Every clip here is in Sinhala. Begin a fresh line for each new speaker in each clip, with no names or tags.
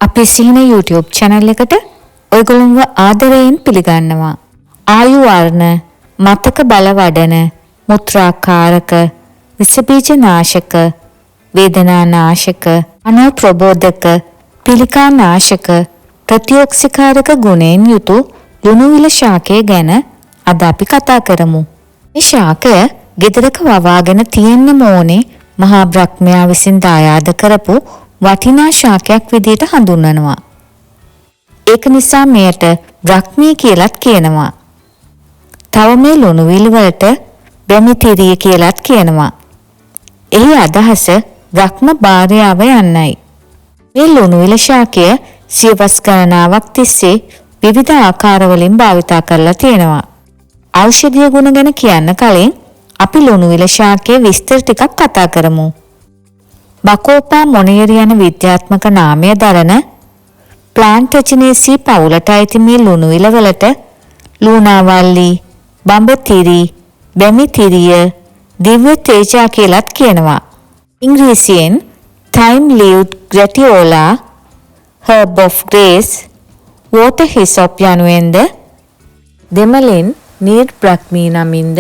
අපි සිහින YouTube channel එකට ඔයගොල්ලන්ව ආදරයෙන් පිළිගන්නවා. ආයු වර්ණ, මතක බල වඩන, මුත්‍රාකාරක, විසබීජ නාශක, වේදනා නාශක, අනෝප්‍රබෝධක, පිළිකා නාශක, ප්‍රතිඔක්සිකාරක ගුණයෙන් යුතු ලුණුවිල ශාකය ගැන අද අපි කතා කරමු. මේ ශාකය ගෙදරක වවාගෙන තියෙන්න ඕනේ මහා බ්‍රහ්මයා විසින් දායාද කරපු වටිනා ශාකයක් විදිහට හඳුන්වනවා. ඒක නිසා මෙයට බ්‍රහ්මී කියලාත් කියනවා. තව මේ ලුණුවිල වලට බැමිතිරිය කියලාත් කියනවා. එහි අදහස බ්‍රහ්ම භාර්යාව යන්නයි. මේ ලුණුවිල ශාකය සියවස් ගණනාවක් තිස්සේ විවිධ ආකාරවලින් භාවිතා කරලා තියෙනවා. ඖෂධීය ගුණ ගැන කියන්න කලින් අපි ලුණුවිල ශාකයේ විස්තර ටිකක් කතා කරමු. බකෝපා මොනියරි යන විද්‍යාත්මක නාමය දරන ප්ලාන්ටේජිනේසී පවුලට අයිති මේ ලුණුවිල වලට ලුණාවල්ලි, බඹතිරි, බැමිතිරිය, දිව්‍ය තේජා කියලාත් කියනවා. ඉංග්‍රීසියෙන් thyme leaved gratiola, herb of grace, water hyssop යනුවෙන්ද, දෙමළෙන් නීර් බ්‍රහ්මී නමින්ද,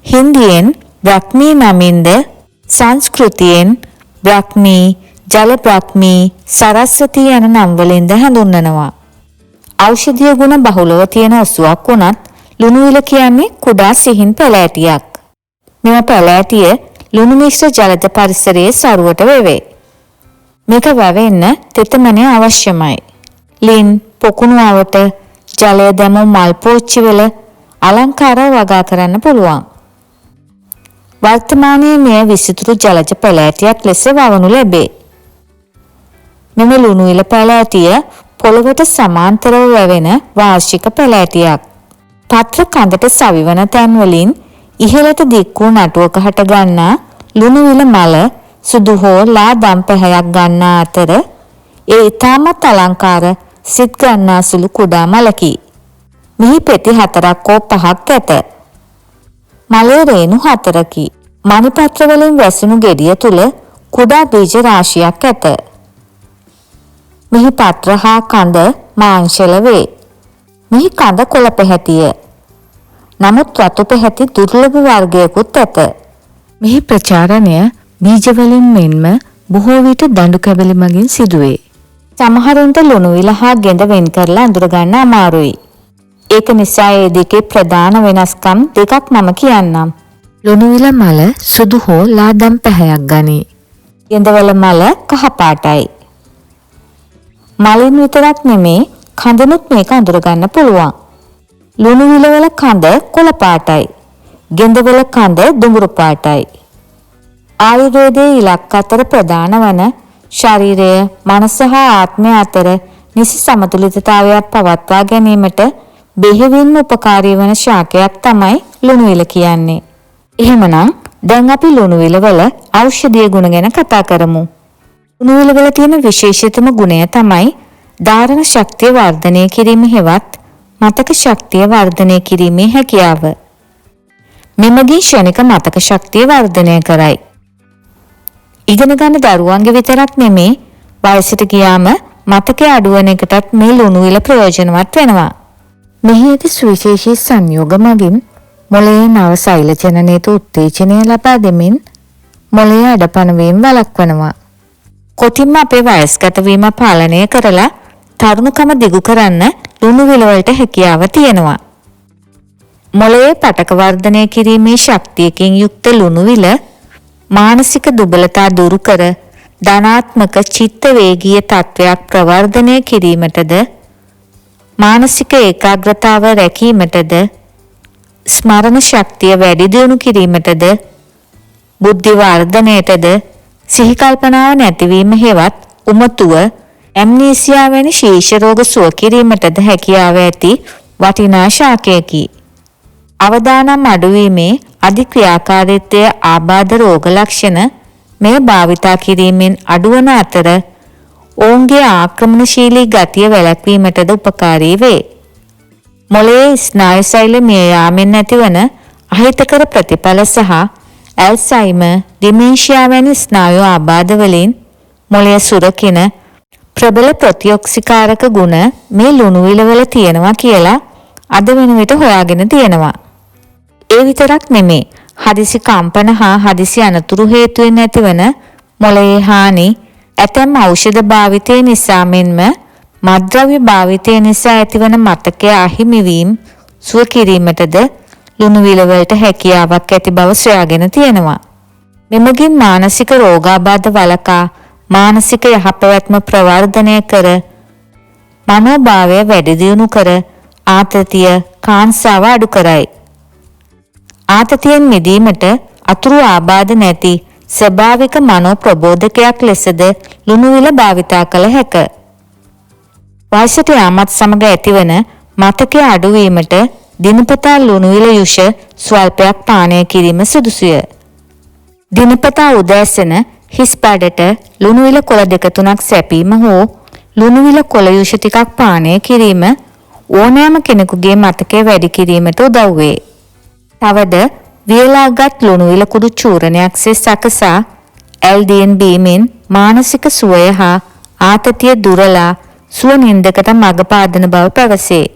හින්දියෙන් බ්‍රහ්මී නමින්ද, සංස්කෘතියෙන් බ්‍රහ්මී, ජල බ්‍රහ්මී, සරස්වතී යන නම් වලින්ද හඳුන්වනවා. ඖෂධීය ගුණ බහුලව තියෙන ඔසුවක් වුණත් ලුණුවිල කියන්නේ කුඩා සිහින් පැලෑටියක්. මෙම පැලෑටිය ලුණු මිශ්‍ර ජලද පරිසරයේ සරුවට වෙවේ. මේක වැවෙන්න තෙතමනය අවශ්‍යමයි. ලින්, පොකුණු අවට, ජලය දැමූ මල් පෝච්චිවල අලංකාර වගා කරන්න පුළුවන්. වර්තමානයේ මෙය විසිතුරු ජලජ පැලෑටියක් ලෙස වවනු ලැබේ. මෙම ලුණුවිල පැලෑටිය පොළවට සමාන්තරව වැවෙන වාර්ෂික පැලෑටියක්. පත්‍ර කඳට සවිවන තැන්වලින් ඉහළට දික් වූ නටුවක හට ගන්නා ලුණුවිල මල සුදු හෝ ලා දම් පැහැයක් ගන්නා අතර ඒ ඉතාමත් අලංකාර සිත් ගන්නා සුළු කුඩා මලකි. මෙහි පෙති 4ක් හෝ 5ක් ඇත. මලේ රේණු 4කි. මණිපත්‍ර වලින් වැසුණු ගෙඩිය තුල කුඩා බීජ රාශියක් ඇත. මෙහි පත්‍ර හා කඳ මාංශල වේ. මෙහි කඳ කොළ පැහැතිය. නමුත් රතු පැහැති දුර්ලභ වර්ගයකුත් ඇත. මෙහි ප්‍රචාරණය බීජ වලින් මෙන්ම බොහෝ විට දඬු කැබලි මගින් සිදුවේ. සමහරුන්ට ලුණුවිල හා ගෙඳ වෙන් කරලා අඳුර ගන්න අමාරුයි. ඒක නිසා ඒ දෙකේ ප්‍රධාන වෙනස්කම් දෙකක් මම කියන්නම්. ලුණුවිල මල සුදු හෝ ලාදම් පැහැයක් ගනී. ගෙඳවල මල කහ පාටයි. මලින් විතරක් නෙමේ කඳනුත් මේක අඳුර ගන්න පුළුවන්. ලුණුවිල වල කඳ කොළ පාටයි. ගෙඳවල කඳ දුඹුරු පාටයි. ආයුර්වේදයේ ඉලක්ක අතර ප්‍රධාන වන ශරීරය, මනස හා ආත්මය අතර නිසි සමතුලිතතාවයක් පවත්වා ගැනීමට බෙහෙවින්ම උපකාරී වන ශාකයක් තමයි ලුණුවිල කියන්නේ. එහෙමනම් දැන් අපි ලුණුවිල වල ඖෂධීය ගුණ ගැන කතා කරමු. ලුණුවිල වල තියෙන විශේෂිතම ගුණය තමයි ධාරණ ශක්තිය වර්ධනය කිරීම හෙවත් මතක ශක්තිය වර්ධනය කිරීමේ හැකියාව. මෙමගින් ක්ෂණික මතක ශක්තිය වර්ධනය කරයි. ඉගෙන ගන්න දරුවන්ගේ විතරක් නෙමේ වයසට ගියාම මතකය අඩුවන එකටත් මේ ලුණුවිල ප්‍රයෝජනවත් වෙනවා. මෙහි ඇති සුවිශේෂී සංයෝග මගින් මොළයේ නව සෛල ජනනයට උත්තේජනය ලබා දෙමින් මොළයේ අඩපණ වීම වළක්වනවා. කොටින්ම අපේ වයස්ගත වීම පාලනය කරලා තරුණකම දිගු කරන්න ලුණුවිල වලට හැකියාව තියෙනවා. මොළයේ පටක වර්ධනය කිරීමේ ශක්තියකින් යුක්ත ලුණුවිල මානසික දුබලතා දුරු කර ධනාත්මක චිත්ත වේගීය තත්වයක් ප්‍රවර්ධනය කිරීමටද, මානසික ඒකාග්‍රතාව රැකීමටද, ස්මරණ ශක්තිය වැඩි දියුණු කිරීමටද, බුද්ධි වර්ධනයටද, සිහි කල්පනාව නැතිවීම හෙවත් උමතුව, ඇම්නීසියා වැනි ශීර්ෂ රෝග සුව කිරීමටද හැකියාව ඇති වටිනා ශාකයකි. අවදානම් අඩුවීමේ අධික්‍රියාකාරීත්වය ආබාධ රෝග ලක්ෂණ මෙය භාවිතා කිරීමෙන් අඩුවන අතර ඔවුන්ගේ ආක්‍රමණශීලී ගතිය වැළැක්වීමටද උපකාරී වේ. මොළයේ ස්නායු සෛල මිය යාමෙන් ඇතිවන අහිතකර ප්‍රතිඵල සහ ඇල්සයිමර්, ඩිමෙන්ෂියා වැනි ස්නායු ආබාධ වලින් මොළය සුරකින ප්‍රබල ප්‍රතිඔක්සිකාරක ගුණ මේ ලුණු විලවල තියෙනවා කියලා අද වෙන විට හොයාගෙන තියෙනවා. ඒ විතරක් නෙමේ. හදිසි කම්පන හා හදිසි අනතුරු හේතුවෙන් ඇතිවන මොළයේ හානි, ඇතැම් ඖෂධ භාවිතය නිසා මෙන්ම මත්ද්‍රව්‍ය භාවිතය නිසා ඇතිවන මතකය අහිමි වීම සුව කිරීමටද ලුණු විලවලට හැකියාවක් ඇති බව සොයාගෙන තියෙනවා. මෙමගින් මානසික රෝගාබාධ වළකා මානසික යහපැවැත්ම ප්‍රවර්ධනය කර මනෝභාවය වැඩි දියුණු කර ආතතිය කාංසාව අඩු කරයි. ආතතියෙන් මිදීමට අතුරු ආබාධ නැති ස්වභාවික මනෝ ප්‍රබෝධකයක් ලෙසද ලුණු විල භාවිතා කළ හැක. වයසට යාමත් සමග ඇතිවන මතකය අඩුවීමට දිනපතා ලුණු විල යුෂ ස්වල්පයක් පානය කිරීම සුදුසුය. දිනපතා උදෑසන හිස් බඩට ලුණු විල කොළ 2-3ක් සැපීම හෝ ලුණු විල කොළ යුෂ ටිකක් පානය කිරීම ඕනෑම කෙනෙකුගේ මතකය වැඩි කිරීමට උදව් වේ. තවද වියලාගත් ලුණු විල කුඩු චූර්ණයක් සේ සකසා LDN බීමෙන් මානසික සුවය හා ආතතිය දුරලා සුව නින්දකට මඟ පාදන බව පැවසේ.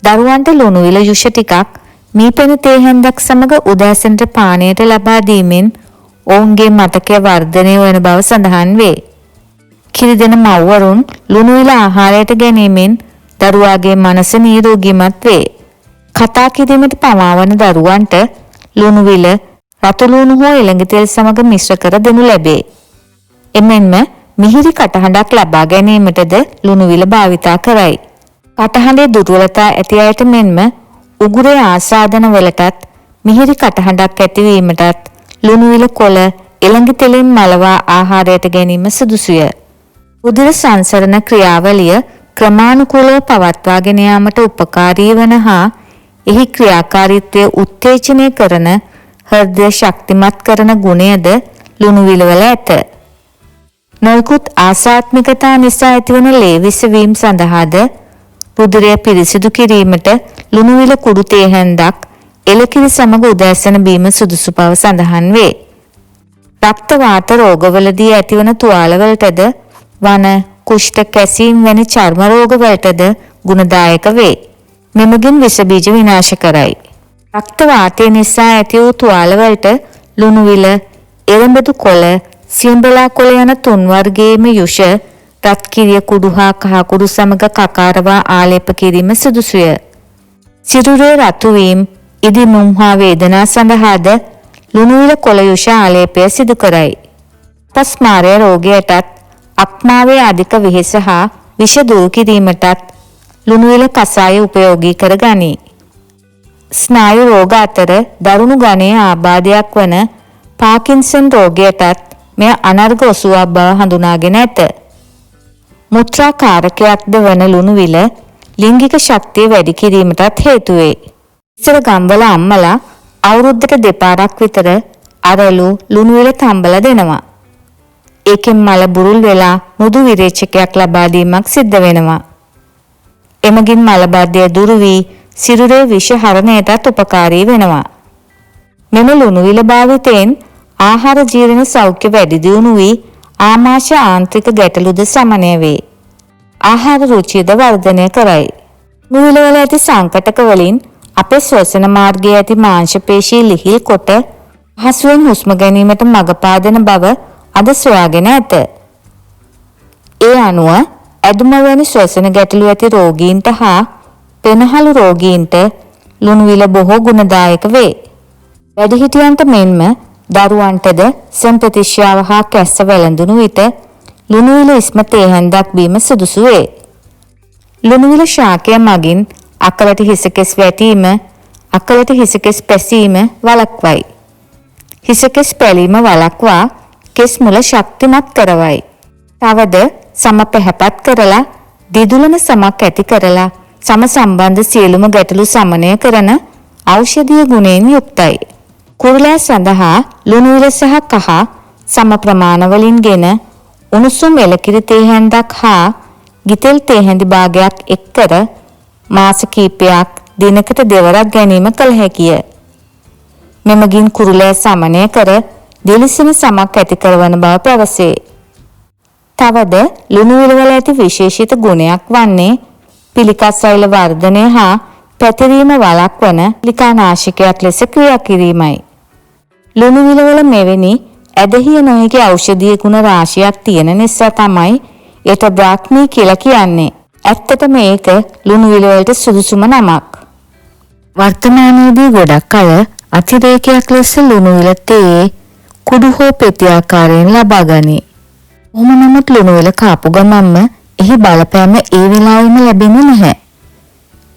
දරුවන්ට ලුණු විල යුෂ ටිකක් මීපෙන තේ හැන්දක් සමග උදෑසනට පානයට ලබා දීමෙන් ඔවුන්ගේ මතකය වර්ධනය වන බව සඳහන් වේ. කිරිදෙන මව්වරුන් ලුණු විල ආහාරයට ගැනීමෙන් දරුවාගේ මනස නිරෝගීමත් වේ. කතා කිරීමට පමාවන දරුවන්ට ලුණු විල රතු ලුණු හෝ එළඟ තෙල් සමග මිශ්‍ර කර දෙනු ලැබේ. එමෙන්ම මිහිරි කටහඬක් ලබා ගැනීමටද ලුණු විල භාවිතා කරයි. කටහඬේ දුර්වලතා ඇති අයට මෙන්ම උගුරේ ආසාදන වලටත් මිහිරි කටහඬක් ඇතිවීමටත් ලුණු විල කොළ එළඟ තෙලින් මලවා ආහාරයට ගැනීම සුදුසුය. රුධිර සංසරණ ක්‍රියාවලිය ක්‍රමානුකූලව පවත්වාගෙන යාමට උපකාරී වන හා එහි ක්‍රියාකාරීත්වය උත්තේජනය කරන හෘදය ශක්තිමත් කරන ගුණයද ලුණු විලවල ඇත. නොයෙකුත් ආසාත්මිකතා නිසා ඇතිවන ලේ විසවීම සඳහාද රුධිරය පිරිසිදු කිරීමට ලුණු විල කුඩු තේ හැන්දක් එළකිරි සමග උදෑසන බීම සුදුසු බව සඳහන් වේ. රක්ත වාත රෝගවලදී ඇතිවන තුවාලවලටද වන කුෂ්ඨ කැසීම් වැනි චර්ම රෝගවලටද ගුණදායක වේ. මෙමගින් විස බීජ විනාශ කරයි. රක්ත වාතය නිසා ඇති වූ තුවාලවලට ලුණු විල, එළඹදු කොළ, සියඹලා කොළ යන 3 වර්ගයේම යුෂ රත් කිරිය කුඩු හා කහ කුඩු සමග කකාරවා ආලේප කිරීම සුදුසුය. සිරුරේ රතු වීම, ඉදිමුම් හා වේදනා සඳහාද ලුණු විල කොළ යුෂ ආලේපය සිදු කරයි. පස්මාරය රෝගයටත් අක්මාවේ අධික වෙහෙස හා විෂ දුරු කිරීමටත් ලුණු විල කසාය උපයෝගී කර ගනී. ස්නායු රෝග අතර දරුණු ගණයේ ආබාධයක් වන පාකින්සන් රෝගයටත් මෙය අනර්ඝ ඔසුවක් බව හඳුනාගෙන ඇත. මුත්‍රාකාරකයක්ද වන ලුණු විල ලිංගික ශක්තිය වැඩි කිරීමටත් හේතු වේ. ඉස්සර ගම්වල අම්මලා අවුරුද්දට දෙපාරක් විතර අරලු ලුණු විල තම්බලා දෙනවා. ඒකෙන් මල බුරුල් වෙලා මෘදු විරේචකයක් ලබා දීමක් සිද්ධ වෙනවා. එමගින් මලබද්ධය දුරු වී සිරුරේ විෂ හරණයටත් උපකාරී වෙනවා. මෙම ලුණු විල භාවිතයෙන් ආහාර ජීර්ණ සෞඛ්‍ය වැඩි දියුණු වී ආමාශය ආන්ත්‍රික ගැටලුද සමනය වේ. ආහාර රුචියද වර්ධනය කරයි. ලුණු විල වල ඇති සංකටක වලින් අපේ ශ්වසන මාර්ගයේ ඇති මාංශ පේශී ලිහිල් කොට පහසුවෙන් හුස්ම ගැනීමට මඟ පාදන බව අද සොයාගෙන ඇත. ඒ අනුව ඇදුම වැනි ශ්වසන ගැටලු ඇති රෝගීන්ට හා පෙනහළු රෝගීන්ට ලුණු විල බොහෝ ගුණදායක වේ. වැඩිහිටියන්ට මෙන්ම දරුවන්ටද සම්ප්‍රතිශ්‍යාව හා කැස්ස වැළඳුණු විට ලුණු විල ඉස්ම තේ හැන්දක් බීම සුදුසු වේ. ලුණු විල ශාකය මගින් අකලට හිසකෙස් වැටීම, අකලට හිසකෙස් පැසීම වළක්වයි. හිසකෙස් පැලීම වළක්වා කෙස් මුල ශක්තිමත් කරවයි. තවද සම පැහැපත් කරලා දිදුලන සමක් ඇති කරලා සම සම්බන්ධ සියලුම ගැටලු සමනය කරන ඖෂධීය ගුණයෙන් යුක්තයි. කුරුලෑ සඳහා ලුණු විල සහ කහ සම ප්‍රමාණවලින් ගෙන උණුසුම් එළකිරි තේ හැන්දක් හා ගිතෙල් තේ හැඳි භාගයක් එක් කර මාස කිහිපයක් දිනකට දෙවරක් ගැනීම කළ හැකිය. මෙමගින් කුරුලෑ සමනය කර දිලිසෙන සමක් ඇති කරවන බව පැවසේ. තවද ලුණු විලවල ඇති විශේෂිත ගුණයක් වන්නේ පිළිකා සෛල වර්ධනය හා පැතිරීම වළක්වන පිළිකානාශකයක් ලෙස ක්‍රියා කිරීමයි. ලුණු විලවල මෙවැනි ඇදහිය නොහැකි ඖෂධීය ගුණ රාශියක් තියෙන නිසා තමයි ඒට බ්‍රාහ්මී කියලා කියන්නේ. ඇත්තටම මේක ලුණු විලවලට සුදුසුම නමක්. වර්තමානයේදී ගොඩක් අය අතිරේකයක් ලෙස ලුණු විල තේ කුඩු හෝ පෙති ආකාරයෙන් ලබා ගනී. ඔහොම නමුත් ලුණු විල කාපු ගමන්ම එහි බලපෑම ඒ වෙලාවෙම ලැබෙන්නේ නැහැ.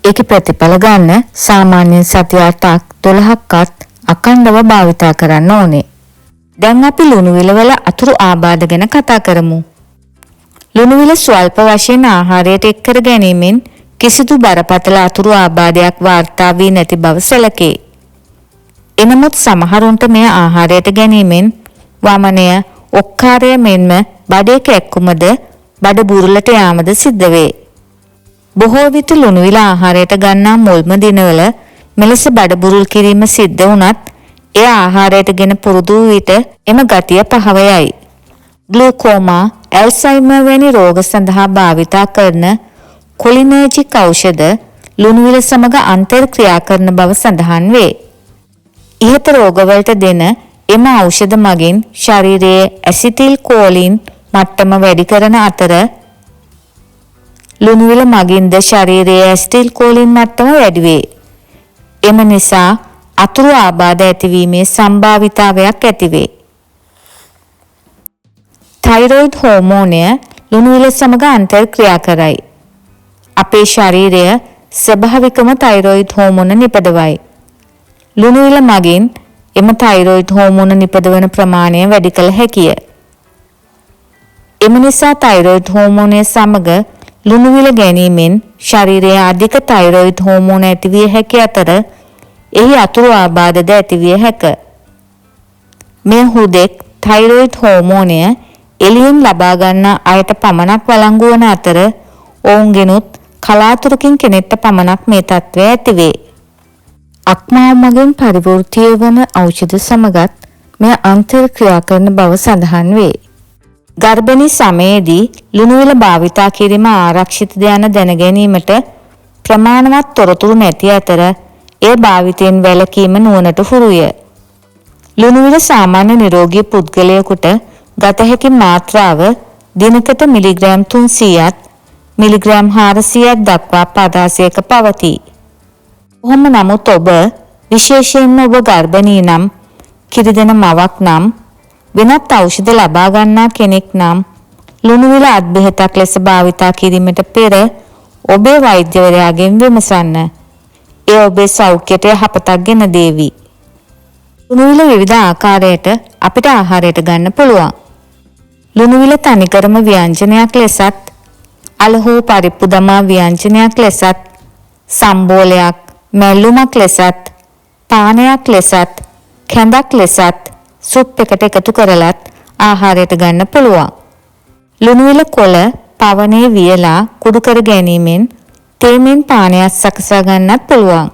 ඒකේ ප්‍රතිඵල ගන්න සාමාන්‍යයෙන් සති 8ක් 12ක්වත් අඛණ්ඩව භාවිතා කරන්න ඕනේ. දැන් අපි ලුණු විලවල අතුරු ආබාධ ගැන කතා කරමු. ලුණු විල ස්වල්ප වශයෙන් ආහාරයට එක් කර ගැනීමෙන් කිසිදු බරපතල අතුරු ආබාධයක් වාර්තා වී නැති බව සැලකේ. එනමුත් සමහරුන්ට මෙය ආහාරයට ගැනීමෙන් වමනය, ඔක්කාරය මෙන්ම බඩේ කැක්කුමද බඩ බුරුලට යාමද සිද්ධ වේ. බොහෝ විට ලුණු විල ආහාරයට ගන්නා මුල්ම දිනවල මෙලෙස බඩ බුරුල් කිරීම සිද්ධ වුණත් එය ආහාරයටගෙන පුරුදු විට එම ගතිය පහව යයි. ග්ලූකෝමා, ඇල්සයිමර් වැනි රෝග සඳහා භාවිතා කරන කොලිනර්ජික් ඖෂධ ලුණු විල සමග අන්තර් ක්‍රියා කරන බව සඳහන් වේ. ඉහත රෝගවලට දෙන එම ඖෂධ මගින් ශරීරයේ ඇසිටිල් කෝලින් මට්ටම වැඩි කරන අතර ලුණු විල මගින්ද ශරීරයේ ඇසිටිල් කෝලින් මට්ටම වැඩි වේ. එම නිසා අතුරු ආබාධ ඇතිවීමේ සම්භාවිතාවයක් ඇතිවේ. තයිරොයිඩ් හෝමෝනය ලුණු විල සමග අන්තර් ක්‍රියා කරයි. අපේ ශරීරය ස්වභාවිකම තයිරොයිඩ් හෝමෝන නිපදවයි. ලුණු විල මගින් එම තයිරොයිඩ් හෝමෝන නිපදවන ප්‍රමාණය වැඩි කළ හැකිය. එම නිසා තයිරොයිඩ් හෝමෝනය සමග ලුණු විල ගැනීමෙන් ශරීරයේ අධික තයිරොයිඩ් හෝමෝන ඇතිවිය හැකි අතර එහි අතුරු ආබාධද ඇතිවිය හැක. මේ හුදෙක් තයිරොයිඩ් හෝමෝනය එළියෙන් ලබා ගන්නා අයට පමණක් වළංගු වන අතර ඔවුන්ගෙනුත් කලාතුරකින් කෙනෙක්ට පමණක් මේ තත්ත්වය ඇතිවේ. අක්මාව මගින් පරිවෘත්තීය වන ඖෂධ සමගත් මෙය අන්තර් ක්‍රියා කරන බව සඳහන් වේ. ගර්භණී සමයේදී ලුණු විල භාවිතා කිරීම ආරක්ෂිතද යන දැන ගැනීමට ප්‍රමාණවත් තොරතුරු නැති අතර එය භාවිතයෙන් වැළකීම නුවණට හුරුය. ලුණු විල සාමාන්‍ය නිරෝගී පුද්ගලයෙකුට ගත හැකි මාත්‍රාව දිනකට මිලිග්‍රෑම් 300ත් මිලිග්‍රෑම් 400ක් දක්වා පදාසයක පවතී. කොහොම නමුත් ඔබ විශේෂයෙන්ම ඔබ ගර්භණී නම්, කිරිදෙන මවක් නම්, වෙනත් ඖෂධ ලබා ගන්නා කෙනෙක් නම් ලුණු විල අත්බෙහෙතක් ලෙස භාවිතා කිරීමට පෙර ඔබේ වෛද්‍යවරයාගෙන් විමසන්න. එය ඔබේ සෞඛ්‍යයට යහපතක් ගෙන දේවි. ලුණු විල විවිධ ආකාරයට අපිට ආහාරයට ගන්න පුළුවන්. ලුණු විල තනිකරම ව්‍යංජනයක් ලෙසත්, අල හෝ පරිප්පු දමා ව්‍යංජනයක් ලෙසත්, සම්බෝලයක්, මැල්ලුමක් ලෙසත්, පානයක් ලෙසත්, කැඳක් ලෙසත්, සුප් එකට එකතු කරලත් ආහාරයට ගන්න පුළුවන්. ලුණු විල කොළ පවනේ වියලා කුඩු කර ගැනීමෙන් තේමෙන් පානයක් සකසා ගන්නත් පුළුවන්.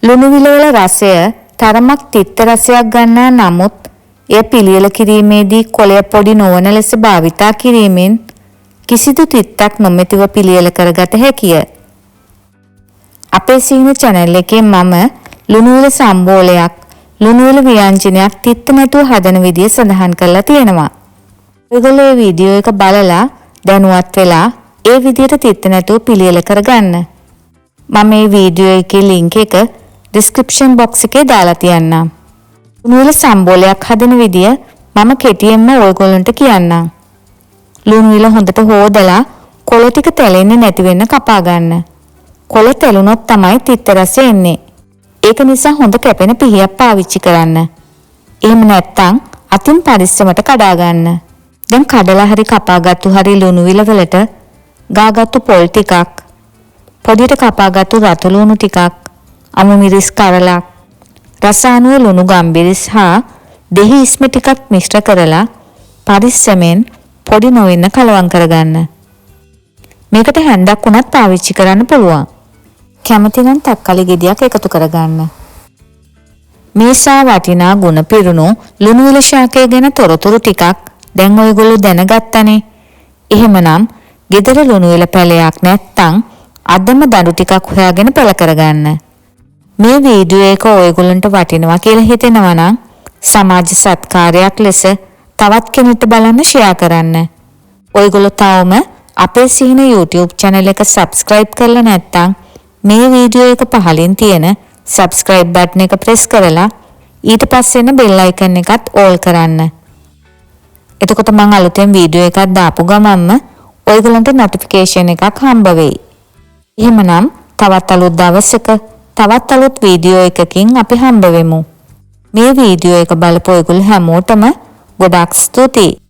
ලුණු විල වල රසය තරමක් තිත්ත රසයක් ගන්නා නමුත් එය පිළියෙල කිරීමේදී කොළය පොඩි නොවන ලෙස භාවිතා කිරීමෙන් කිසිදු තිත්තක් නොමැතිව පිළියෙල කරගත හැකිය. අපේ සීන channel එකේ මම ලුණු විල සම්බෝලයක්, ලුණු විල ව්‍යංජනයක් තිත්ත නැතුව හදන විදිය සඳහන් කරලා තියෙනවා. ඔයගොල්ලෝ මේ වීඩියෝ එක බලලා දැනුවත් වෙලා ඒ විදියට තිත්ත නැතුව පිළියෙල කරගන්න. මම මේ වීඩියෝ එකේ link එක description box එකේ දාලා තියන්නම්. ලුණු විල සම්බෝලයක් හදන විදිය මම කෙටියෙන්ම ඔයගොල්ලන්ට කියන්නම්. ලුණු විල හොඳට හොදලා කොළ ටික තැලෙන්නේ නැති වෙන්න කපා ගන්න. කොළ තැලුනොත් තමයි තිත්ත රසය එන්නේ. ඒක නිසා හොඳ කැපෙන පිහියක් පාවිච්චි කරන්න. එහෙම නැත්නම් අතින් පරිස්සමට කඩා ගන්න. දැන් කඩලා හරි කපාගත්තු හරි ලුණු විල වලට ගාගත්තු පොල් ටිකක්, පොඩියට කපාගත්තු රතු ලුණු ටිකක්, අමු මිරිස් කරලක්, රසායනික ලුණු ගම්බිරිස් හා දෙහි ඉස්ම ටිකක් මිශ්‍ර කරලා පරිස්සමෙන් පොඩි නොවෙන්න කලවම් කරගන්න. මේකට හැන්දක් උනත් පාවිච්චි කරන්න පුළුවන්. කැමති නම් තක්කාලි ගෙඩියක් එකතු කරගන්න. මේසා වටිනා ගුණ පිරුණු ලුණු විල ශාකය ගැන තොරතුරු ටිකක් දැන් ඔයගොල්ලෝ දැනගත්තනේ. එහෙමනම් ගෙදර ලුණු විල පැලයක් නැත්තම් අදම දඬු ටිකක් හොයාගෙන පළ කරගන්න. මේ වීඩියෝ එක ඔයගොල්ලන්ට වටිනවා කියලා හිතෙනවා නම් සමාජ සත්කාරයක් ලෙස තවත් කෙනෙක්ට බලන්න ෂෙයා කරන්න. ඔයගොල්ලෝ තවම අපේ සිහින YouTube channel එක subscribe කරලා නැත්නම් මේ වීඩියෝ එක පහලින් තියෙන subscribe button එක press කරලා ඊට පස්සේ එන bell icon එකත් all කරන්න. එතකොට මම අලුතෙන් වීඩියෝ එකක් දාපු ගමන්ම ඔයගොල්ලන්ට notification එකක් හම්බ වෙයි. එහෙමනම් තවත් අලුත් දවසක තවත් අලුත් වීඩියෝ එකකින් අපි හම්බ වෙමු. මේ වීඩියෝ එක බලපු ඔයගොල්ලෝ හැමෝටම ගොඩාක් ස්තුතියි.